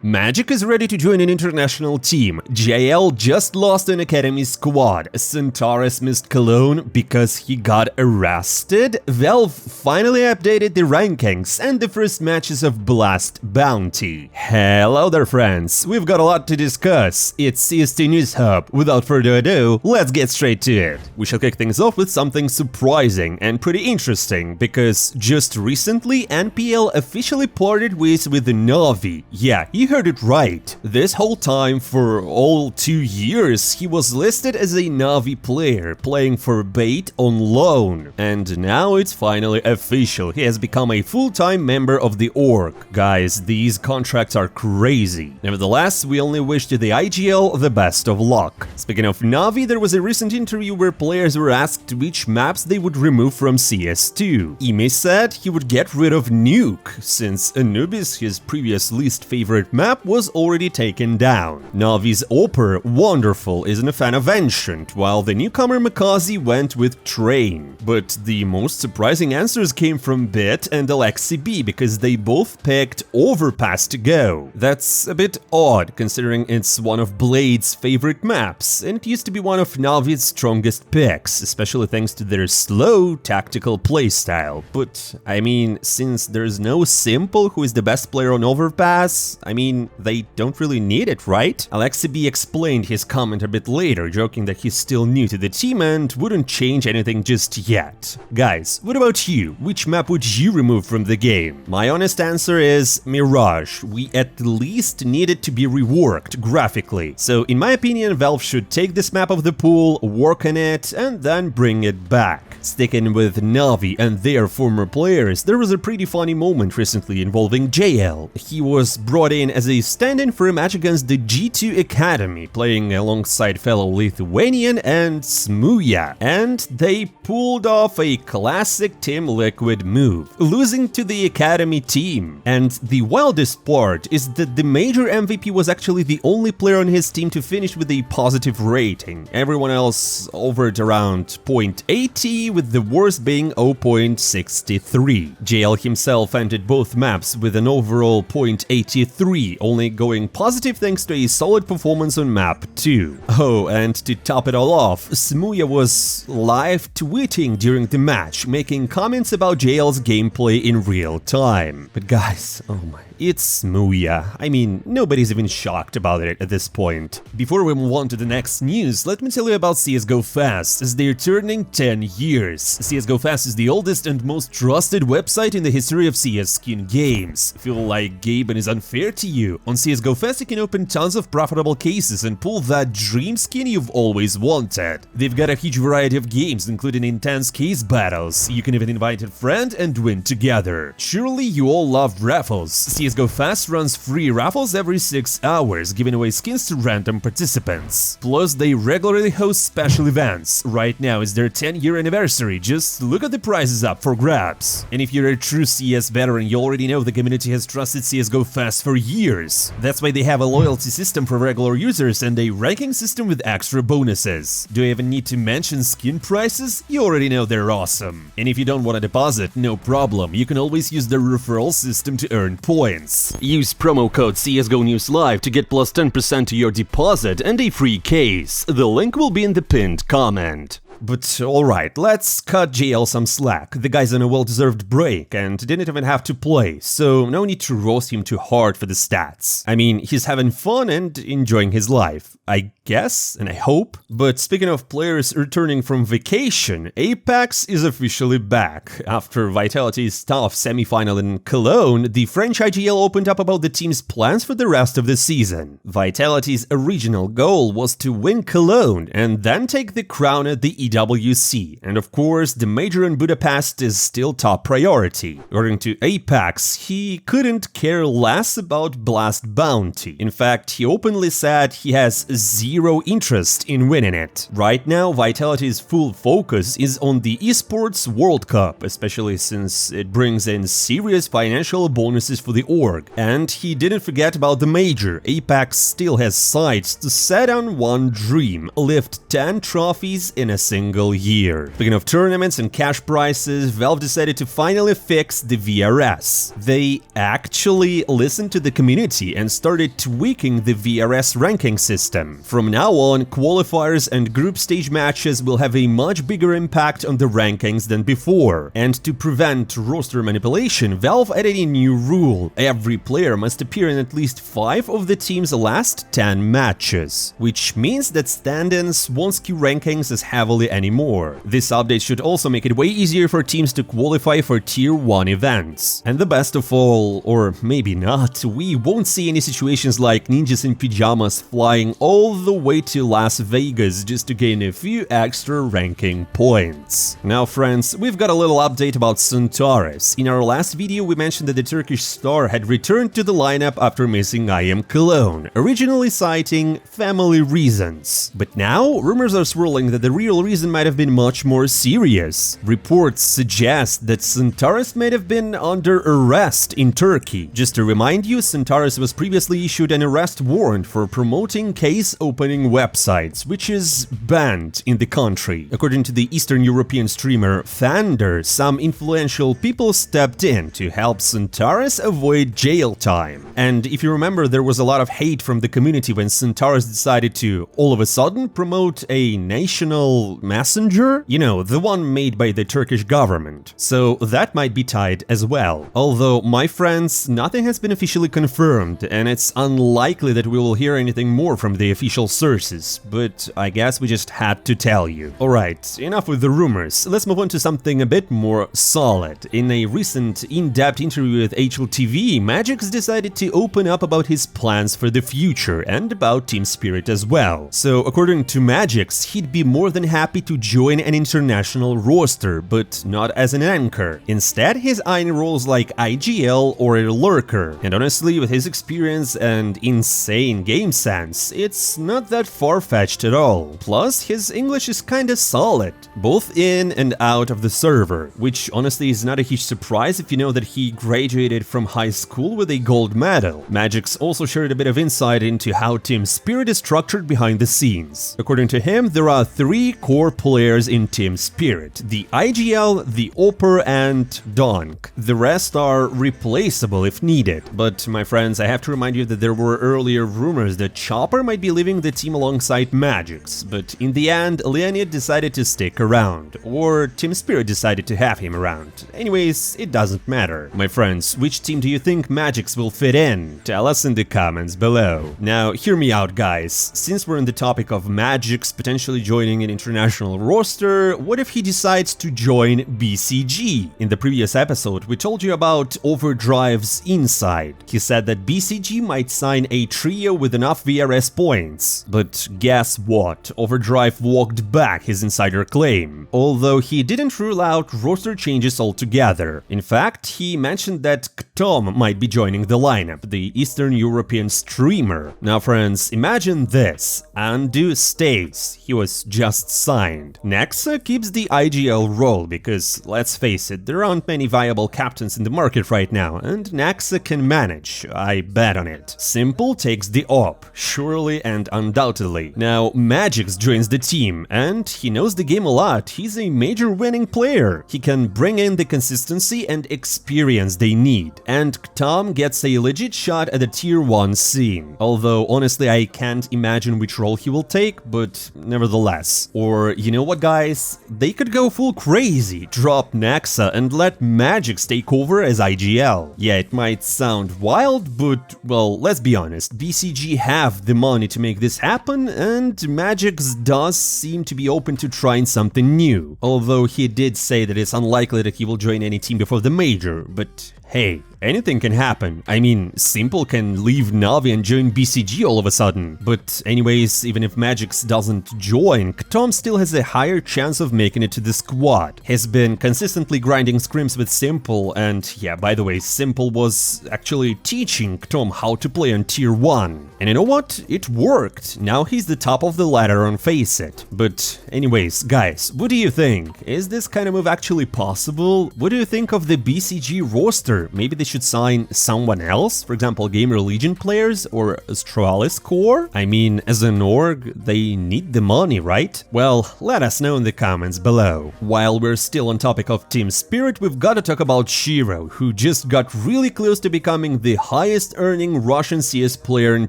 Magixx is ready to join an international team. JL just lost an academy squad. Xantares missed Cologne because he got arrested. Valve finally updated the rankings and the first matches of Blast Bounty. Hello there, friends. We've got a lot to discuss. It's CS2 News Hub. Without further ado, let's get straight to it. We shall kick things off with something surprising and pretty interesting, because just recently NPL officially parted ways with the NAVI. Yeah, you heard it right. This whole time, for all 2 years, he was listed as a NAVI player, playing for Bait on loan. And now it's finally official. He has become a full-time member of the org. Guys, these contracts are crazy. Nevertheless, we only wish to the IGL the best of luck. Speaking of NAVI, there was a recent interview where players were asked which maps they would remove from CS2. Ime said he would get rid of Nuke, since Anubis, his previous least favorite map, was already taken down. Navi's Oper, wonderful, isn't a fan of Ancient, while the newcomer Makazi went with Train. But the most surprising answers came from Bit and AleksiB, because they both picked Overpass to go. That's a bit odd, considering it's one of Blade's favorite maps, and it used to be one of Navi's strongest picks, especially thanks to their slow, tactical playstyle. But, I mean, since there's no Simple who is the best player on Overpass, I mean, they don't really need it, right? AleksiB explained his comment a bit later, joking that he's still new to the team and wouldn't change anything just yet. Guys, what about you? Which map would you remove from the game? My honest answer is Mirage. We at least need it to be reworked graphically. So in my opinion, Valve should take this map of the pool, work on it, and then bring it back. Sticking with NAVI and their former players, there was a pretty funny moment recently involving JL. He was brought in as a stand-in for a match against the G2 Academy, playing alongside fellow Lithuanian and Smuya, and they pulled off a classic Team Liquid move, losing to the Academy team. And the wildest part is that the major MVP was actually the only player on his team to finish with a positive rating. Everyone else hovered around 0.80, with the worst being 0.63. JL himself entered both maps with an overall 0.83, only going positive thanks to a solid performance on map 2. Oh, and to top it all off, Smuya was live tweeting during the match, making comments about JL's gameplay in real time. But guys, oh my, it's Smuya. I mean, nobody's even shocked about it at this point. Before we move on to the next news, let me tell you about CSGO Fast, as they're turning 10 years. CSGO Fast is the oldest and most trusted website in the history of CS skin games. Feel like Gaben is unfair to you? On CSGO Fast you can open tons of profitable cases and pull that dream skin you've always wanted. They've got a huge variety of games, including intense case battles. You can even invite a friend and win together. Surely you all love raffles. CSGO Fast runs free raffles every 6 hours, giving away skins to random participants. Plus, they regularly host special events. Right now is their 10-year anniversary, just look at the prizes up for grabs. And if you're a true CS veteran, you already know the community has trusted CSGO Fast for years. That's why they have a loyalty system for regular users and a ranking system with extra bonuses. Do I even need to mention skin prices? You already know they're awesome. And if you don't want to deposit, no problem, you can always use the referral system to earn points. Use promo code CSGO News Live to get plus 10% to your deposit and a free case. The link will be in the pinned comment. But alright, let's cut JL some slack. The guy's on a well-deserved break and didn't even have to play, so no need to roast him too hard for the stats. I mean, he's having fun and enjoying his life, I guess, and I hope. But speaking of players returning from vacation, Apex is officially back. After Vitality's tough semi-final in Cologne, the French IGL opened up about the team's plans for the rest of the season. Vitality's original goal was to win Cologne and then take the crown at the EWC, and of course the major in Budapest is still top priority. According to Apex, he couldn't care less about Blast Bounty. In fact, he openly said he has zero interest in winning it. Right now, Vitality's full focus is on the esports World Cup, especially since it brings in serious financial bonuses for the org. And he didn't forget about the major. Apex still has sights to set on one dream: lift 10 trophies in a single year. Speaking of tournaments and cash prizes, Valve decided to finally fix the VRS. They actually listened to the community and started tweaking the VRS ranking system. From now on, qualifiers and group stage matches will have a much bigger impact on the rankings than before. And to prevent roster manipulation, Valve added a new rule. Every player must appear in at least 5 of the team's last 10 matches, which means that stand-ins won't skew rankings as heavily anymore. This update should also make it way easier for teams to qualify for Tier 1 events. And the best of all, or maybe not, we won't see any situations like ninjas in pajamas flying all the way to Las Vegas just to gain a few extra ranking points. Now friends, we've got a little update about Xantares. In our last video we mentioned that the Turkish star had returned to the lineup after missing IM Cologne, originally citing family reasons. But now, rumors are swirling that the real reason might have been much more serious. Reports suggest that Xantares might have been under arrest in Turkey. Just to remind you, Xantares was previously issued an arrest warrant for promoting case-opening websites, which is banned in the country. According to the Eastern European streamer Fander, some influential people stepped in to help Xantares avoid jail time. And if you remember, there was a lot of hate from the community when Xantares decided to, all of a sudden, promote a national messenger? You know, the one made by the Turkish government. So that might be tied as well. Although, my friends, nothing has been officially confirmed, and it's unlikely that we will hear anything more from the official sources, but I guess we just had to tell you. Alright, enough with the rumors, let's move on to something a bit more solid. In a recent in-depth interview with HLTV, Magixx decided to open up about his plans for the future and about team spirit as well. So according to Magixx, he'd be more than happy to join an international roster, but not as an anchor. Instead, he's eyeing roles like IGL or a lurker. And honestly, with his experience and insane game sense, it's not that far-fetched at all. Plus, his English is kinda solid, both in and out of the server, which honestly is not a huge surprise if you know that he graduated from high school with a gold medal. Magixx also shared a bit of insight into how team spirit is structured behind the scenes. According to him, there are 3 core players in team spirit: the IGL, the Opper, and Donk. The rest are replaceable if needed. But my friends, I have to remind you that there were earlier rumors that Chopper might be leaving the team alongside Magixx, but in the end, Leonid decided to stick around, or Team Spirit decided to have him around. Anyways, it doesn't matter. My friends, which team do you think Magixx will fit in? Tell us in the comments below. Now, hear me out, guys. Since we're on the topic of Magixx potentially joining an international roster, what if he decides to join BCG? In the previous episode, we told you about Overdrive's inside. He said that BCG might sign a trio with enough VRS points. But guess what? Overdrive walked back his insider claim, although he didn't rule out roster changes altogether. In fact, he mentioned that Tom might be joining the lineup, the Eastern European streamer. Now friends, imagine this. Andu stays, he was just signed. Nexa keeps the IGL role because, let's face it, there aren't many viable captains in the market right now, and Nexa can manage, I bet on it. Simple takes the op, surely and undoubtedly. Now, Magixx joins the team, and he knows the game a lot, he's a major winning player. He can bring in the consistency and experience they need. And Tom gets a legit shot at the Tier 1 scene. Although, honestly, I can't imagine which role he will take, but nevertheless. Or, you know what, guys? They could go full crazy, drop Nexa and let Magixx take over as IGL. Yeah, it might sound wild, but, well, let's be honest, BCG have the money to make this happen, and Magixx does seem to be open to trying something new. Although he did say that it's unlikely that he will join any team before the major, but hey, anything can happen. I mean, Simple can leave NAVI and join BCG all of a sudden. But anyways, even if Magixx doesn't join, Tom still has a higher chance of making it to the squad. He's been consistently grinding scrims with Simple, and yeah, by the way, Simple was actually teaching Tom how to play on Tier 1. And you know what? It worked. Now he's the top of the ladder on FaZe. But anyways, guys, what do you think? Is this kind of move actually possible? What do you think of the BCG roster? Maybe they should should sign someone else, for example, Gamer Legion players or Astralis Core? I mean, as an org, they need the money, right? Well, let us know in the comments below. While we're still on topic of Team Spirit, we've got to talk about Shiro, who just got really close to becoming the highest earning Russian CS player in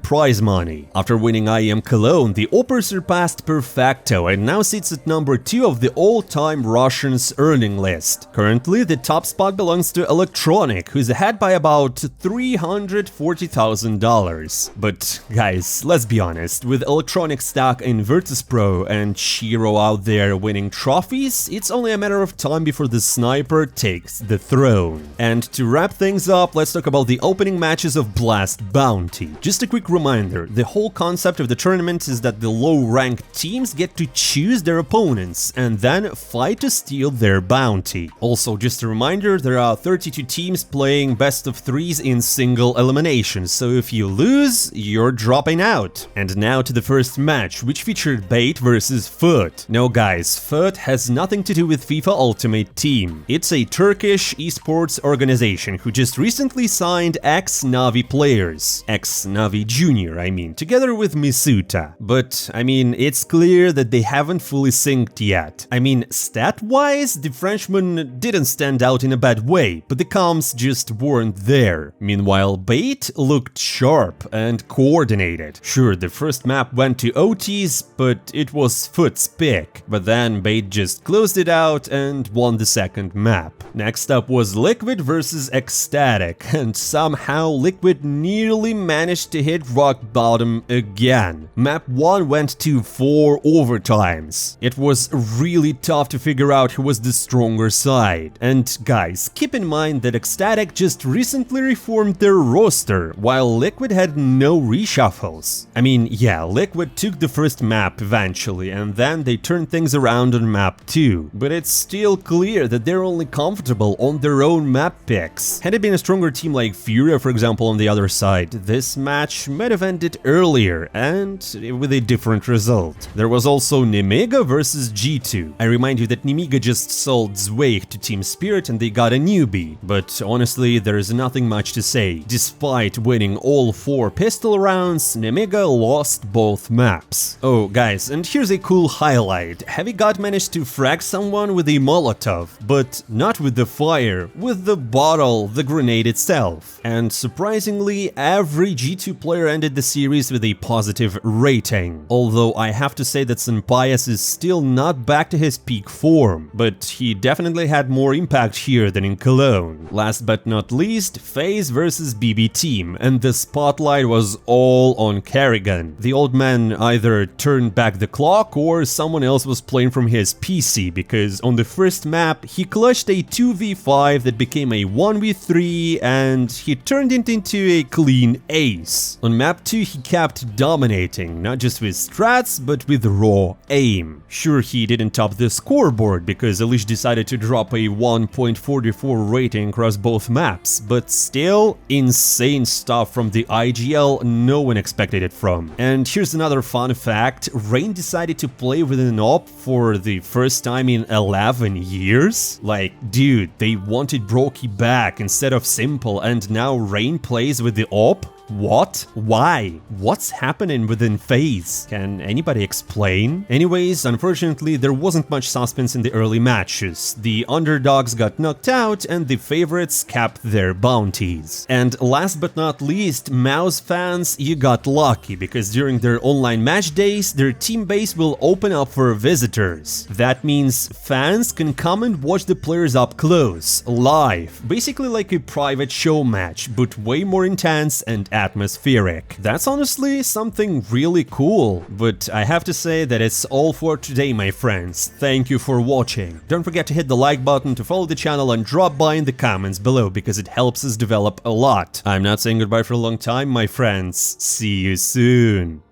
prize money. After winning IEM Cologne, the Opera surpassed Perfecto and now sits at number 2 of the all-time Russians earning list. Currently, the top spot belongs to Electronic, who's ahead by about $340,000. But guys, let's be honest, with Electronic stock in Virtus.pro and Shiro out there winning trophies, it's only a matter of time before the sniper takes the throne. And to wrap things up, let's talk about the opening matches of Blast Bounty. Just a quick reminder, the whole concept of the tournament is that the low-ranked teams get to choose their opponents and then fight to steal their bounty. Also, just a reminder, there are 32 teams playing best of 3s in single elimination, so if you lose, you're dropping out. And now to the first match, which featured Bait versus Foot. No guys, Foot has nothing to do with FIFA Ultimate Team. It's a Turkish esports organization who just recently signed ex-NAVI players. Ex-NAVI Junior, I mean, together with Misuta. But, I mean, it's clear that they haven't fully synced yet. I mean, stat-wise, the Frenchman didn't stand out in a bad way, but the comms just weren't there. Meanwhile, Bait looked sharp and coordinated. Sure, the first map went to OTs, but it was Foot's pick. But then Bait just closed it out and won the second map. Next up was Liquid versus Ecstatic, and somehow Liquid nearly managed to hit rock bottom again. Map 1 went to 4 overtimes. It was really tough to figure out who was the stronger side. And guys, keep in mind that Ecstatic just recently reformed their roster, while Liquid had no reshuffles. I mean, yeah, Liquid took the first map eventually, and then they turned things around on map 2, but it's still clear that they're only comfortable on their own map picks. Had it been a stronger team like Furia, for example, on the other side, this match might have ended earlier and with a different result. There was also Nemiga versus G2. I remind you that Nemiga just sold Zweig to Team Spirit and they got a newbie, but honestly, there is nothing much to say. Despite winning all 4 pistol rounds, Nemiga lost both maps. Oh guys, and here's a cool highlight. Heavy God managed to frag someone with a Molotov, but not with the fire, with the bottle, the grenade itself. And surprisingly, every G2 player ended the series with a positive rating. Although I have to say that S1MPLE'S is still not back to his peak form, but he definitely had more impact here than in Cologne. Last but not least, FaZe versus BB Team, and the spotlight was all on karrigan. The old man either turned back the clock or someone else was playing from his PC, because on the first map he clutched a 2v5 that became a 1v3 and he turned it into a clean ace. On map 2 he kept dominating, not just with strats but with raw aim. Sure, he didn't top the scoreboard because AleksiB decided to drop a 1.44 rating across both maps, but still insane stuff from the IGL no one expected it from. And here's another fun fact, Rain decided to play with an op for the first time in 11 years? Like, dude, they wanted Brokey back instead of Simple, and now Rain plays with the op? What? Why? What's happening within FaZe? Can anybody explain? Anyways, unfortunately, there wasn't much suspense in the early matches. The underdogs got knocked out and the favorites capped their bounties. And last but not least, Mouse fans, you got lucky, because during their online match days, their team base will open up for visitors. That means fans can come and watch the players up close, live, basically like a private show match, but way more intense and atmospheric. That's honestly something really cool. But I have to say that it's all for today, my friends. Thank you for watching. Don't forget to hit the like button, to follow the channel, and drop by in the comments below because it helps us develop a lot. I'm not saying goodbye for a long time, my friends. See you soon.